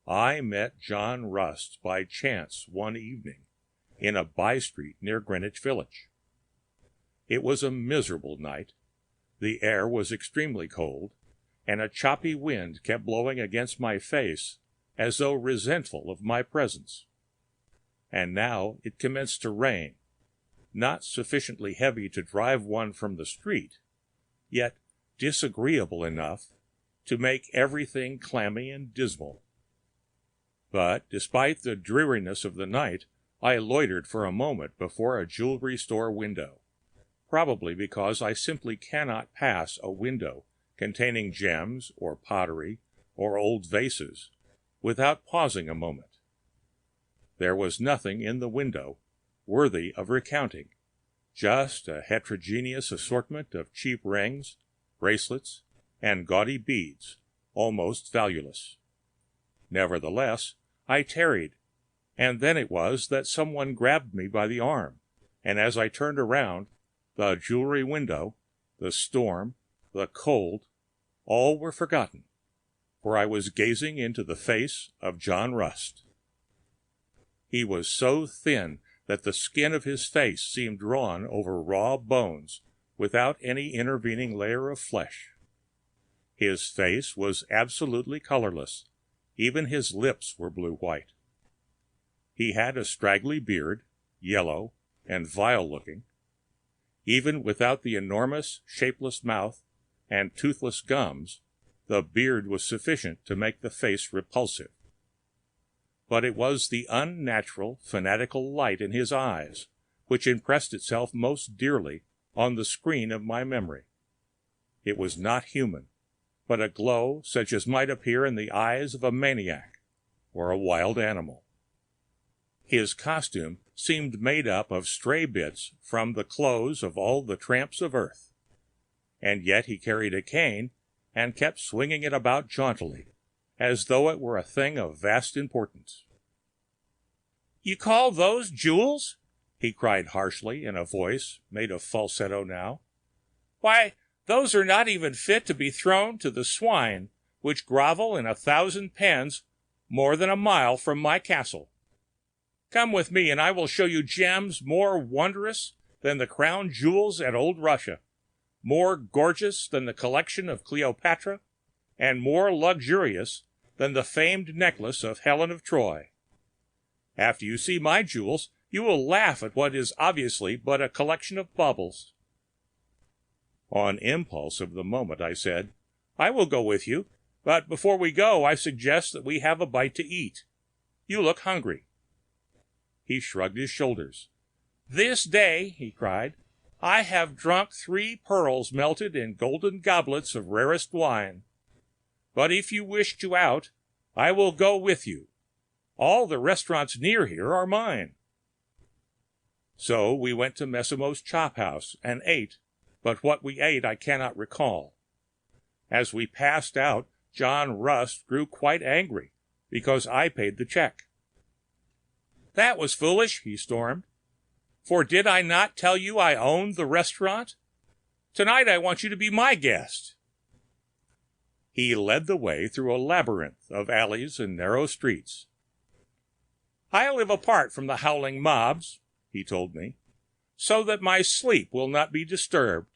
I met John Rust by chance one evening in a by-street near Greenwich Village. It was a miserable night. The air was extremely cold, and a choppy wind kept blowing against my face as though resentful of my presence. And now it commenced to rain, not sufficiently heavy to drive one from the street, yet disagreeable enough to make everything clammy and dismal. But despite the dreariness of the night, I loitered for a moment before a jewelry store window, probably because I simply cannot pass a window containing gems or pottery or old vases without pausing a moment. There was nothing in the window worthy of recounting, just a heterogeneous assortment of cheap rings, bracelets, and gaudy beads, almost valueless. Nevertheless, I tarried, and then it was that someone grabbed me by the arm, and as I turned around, the jewelry window, the storm, the cold, all were forgotten, for I was gazing into the face of John Rust. He was so thin that the skin of his face seemed drawn over raw bones without any intervening layer of flesh. His face was absolutely colorless. Even his lips were blue-white. He had a straggly beard, yellow and vile-looking. Even without the enormous, shapeless mouth and toothless gums, the beard was sufficient to make the face repulsive. But it was the unnatural, fanatical light in his eyes which impressed itself most dearly on the screen of my memory. It was not human, but a glow such as might appear in the eyes of a maniac or a wild animal. His costume seemed made up of stray bits from the clothes of all the tramps of earth, and yet he carried a cane and kept swinging it about jauntily, as though it were a thing of vast importance. "You call those jewels?" he cried harshly in a voice made of falsetto now. "Why, those are not even fit to be thrown to the swine which grovel in 1,000 pens more than a mile from my castle. Come with me, and I will show you gems more wondrous than the crown jewels at old Russia, more gorgeous than the collection of Cleopatra, and more luxurious than the famed necklace of Helen of Troy. After you see my jewels, you will laugh at what is obviously but a collection of baubles." On impulse of the moment, I said, "I will go with you, but before we go, I suggest that we have a bite to eat. You look hungry." He shrugged his shoulders. "This day," he cried, "I have drunk 3 pearls melted in golden goblets of rarest wine. But if you wish to out, I will go with you. All the restaurants near here are mine." So we went to Massimo's chop house and ate, but what we ate I cannot recall. As we passed out, John Rust grew quite angry because I paid the check. "That was foolish," he stormed. "For did I not tell you I owned the restaurant? Tonight I want you to be my guest." He led the way through a labyrinth of alleys and narrow streets. "I live apart from the howling mobs," he told me, "so that my sleep will not be disturbed.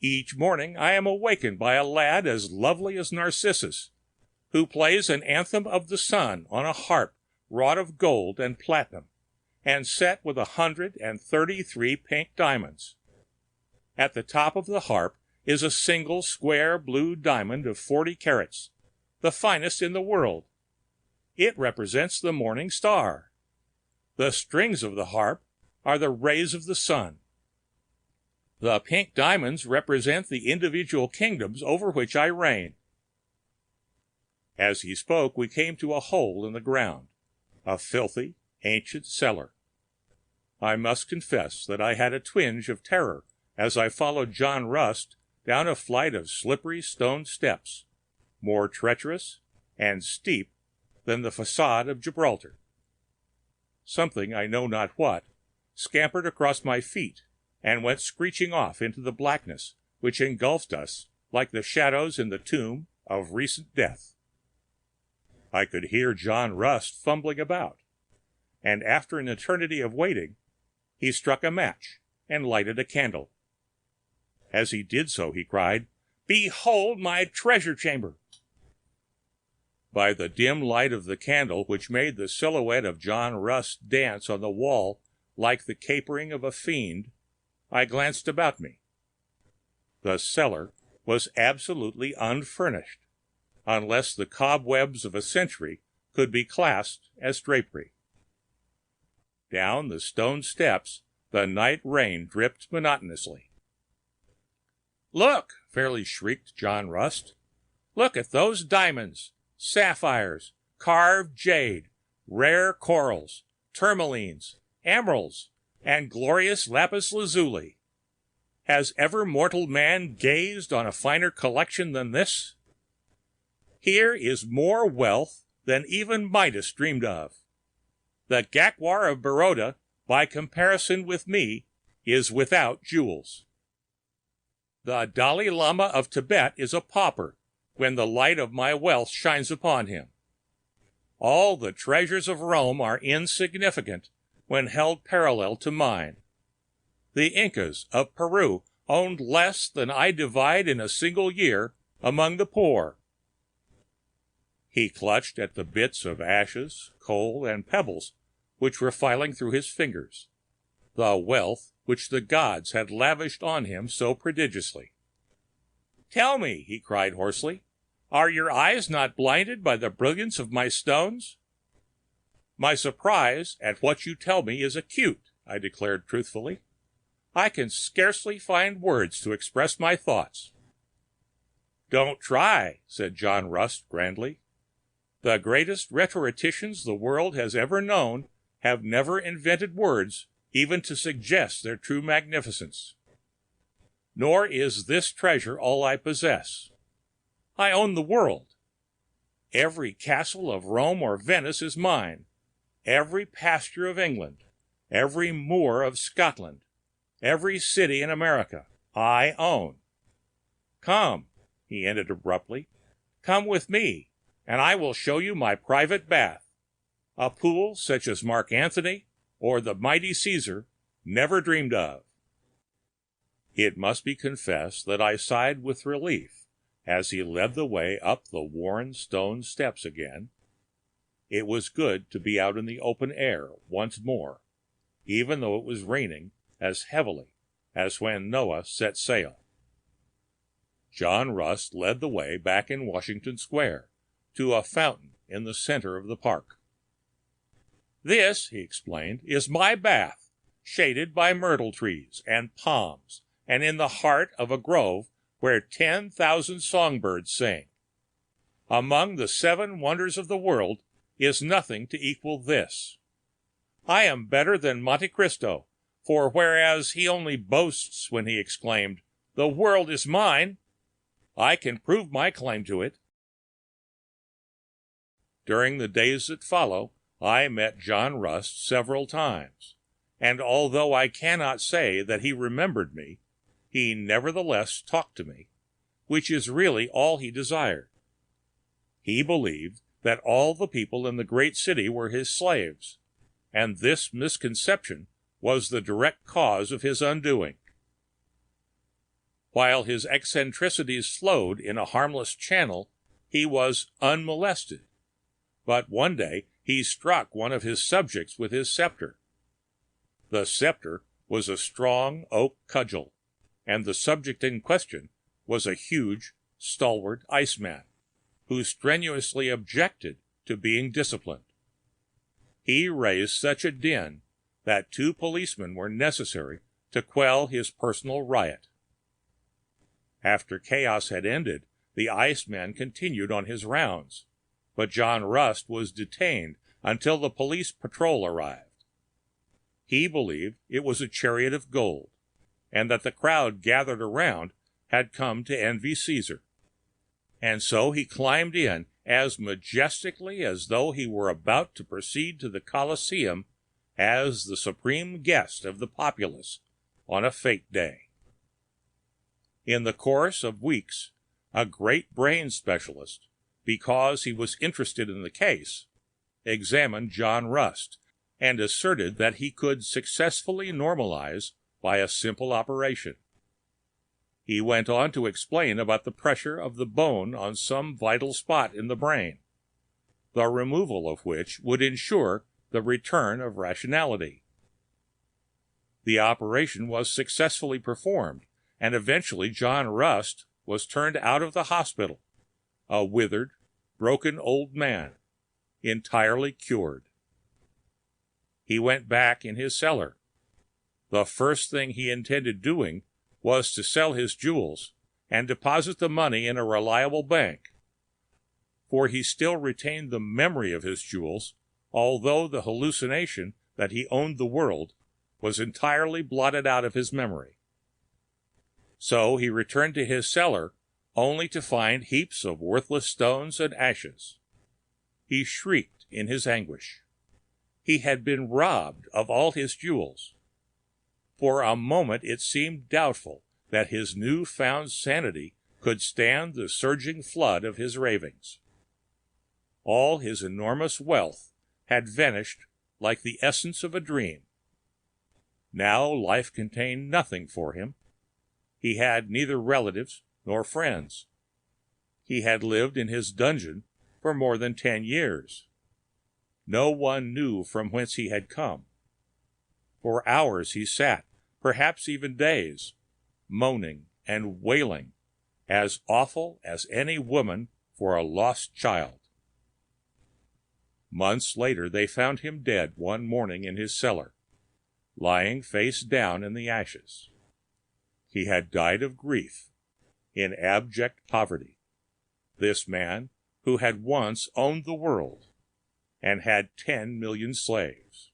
Each morning I am awakened by a lad as lovely as Narcissus, who plays an anthem of the sun on a harp wrought of gold and platinum, and set with 133 pink diamonds. At the top of the harp is a single square blue diamond of 40 carats, the finest in the world. It represents the morning star. The strings of the harp are the rays of the sun. The pink diamonds represent the individual kingdoms over which I reign." As he spoke, we came to a hole in the ground, a filthy, ancient cellar. I must confess that I had a twinge of terror as I followed John Rust down a flight of slippery stone steps, more treacherous and steep than the facade of Gibraltar. Something, I know not what, scampered across my feet and went screeching off into the blackness which engulfed us like the shadows in the tomb of recent death. I could hear John Rust fumbling about, and after an eternity of waiting, he struck a match and lighted a candle. As he did so, he cried, "Behold my treasure chamber!" By the dim light of the candle, which made the silhouette of John Rust dance on the wall like the capering of a fiend, I glanced about me. The cellar was absolutely unfurnished, unless the cobwebs of a century could be classed as drapery. Down the stone steps the night rain dripped monotonously. "Look!" fairly shrieked John Rust. "Look at those diamonds, sapphires, carved jade, rare corals, tourmalines, emeralds, and glorious lapis lazuli. Has ever mortal man gazed on a finer collection than this? Here is more wealth than even Midas dreamed of. The Gakwar of Baroda, by comparison with me, is without jewels. The Dalai Lama of Tibet is a pauper when the light of my wealth shines upon him. All the treasures of Rome are insignificant when held parallel to mine. The Incas of Peru owned less than I divide in a single year among the poor." He clutched at the bits of ashes, coal, and pebbles which were filing through his fingers, the wealth which the gods had lavished on him so prodigiously. "Tell me," he cried hoarsely, "are your eyes not blinded by the brilliance of my stones?" "My surprise at what you tell me is acute," I declared truthfully. "I can scarcely find words to express my thoughts." "Don't try," said John Rust grandly. "The greatest rhetoricians the world has ever known have never invented words even to suggest their true magnificence. Nor is this treasure all I possess. I own the world. Every castle of Rome or Venice is mine, every pasture of England, every moor of Scotland, every city in America, I own. Come," he ended abruptly, "come with me, and I will show you my private bath, a pool such as Mark Antony or the mighty Caesar never dreamed of." It must be confessed that I sighed with relief as he led the way up the worn stone steps again. It was good to be out in the open air once more, even though it was raining as heavily as when Noah set sail. John Rust led the way back in Washington Square to a fountain in the center of the park. "This," he explained, "is my bath, shaded by myrtle trees and palms, and in the heart of a grove where 10,000 songbirds sing. Among the 7 wonders of the world is nothing to equal this. I am better than Monte Cristo, for whereas he only boasts when he exclaimed, 'The world is mine,' I can prove my claim to it." During the days that follow, I met John Rust several times, and although I cannot say that he remembered me, he nevertheless talked to me, which is really all he desired. He believed that all the people in the great city were his slaves, and this misconception was the direct cause of his undoing. While his eccentricities flowed in a harmless channel, he was unmolested, but one day he struck one of his subjects with his scepter. The scepter was a strong oak cudgel, and the subject in question was a huge, stalwart iceman, who strenuously objected to being disciplined. He raised such a din that 2 policemen were necessary to quell his personal riot. After chaos had ended, the iceman continued on his rounds, but John Rust was detained until the police patrol arrived. He believed it was a chariot of gold, and that the crowd gathered around had come to envy Caesar. And so he climbed in as majestically as though he were about to proceed to the Colosseum as the supreme guest of the populace on a fête day. In the course of weeks, a great brain specialist, because he was interested in the case, examined John Rust and asserted that he could successfully normalize by a simple operation. He went on to explain about the pressure of the bone on some vital spot in the brain, the removal of which would ensure the return of rationality. The operation was successfully performed, and eventually John Rust was turned out of the hospital, a withered, broken old man, entirely cured. He went back in his cellar. The first thing he intended doing was to sell his jewels and deposit the money in a reliable bank, for he still retained the memory of his jewels, although the hallucination that he owned the world was entirely blotted out of his memory. So he returned to his cellar only to find heaps of worthless stones and ashes. He shrieked in his anguish. He had been robbed of all his jewels. For a moment it seemed doubtful that his new-found sanity could stand the surging flood of his ravings. All his enormous wealth had vanished like the essence of a dream. Now life contained nothing for him. He had neither relatives nor friends. He had lived in his dungeon for more than 10 years. No one knew from whence he had come. For hours he sat, perhaps even days, moaning and wailing, as awful as any woman for a lost child. Months later they found him dead one morning in his cellar, lying face down in the ashes. He had died of grief, in abject poverty, this man who had once owned the world and had 10 million slaves.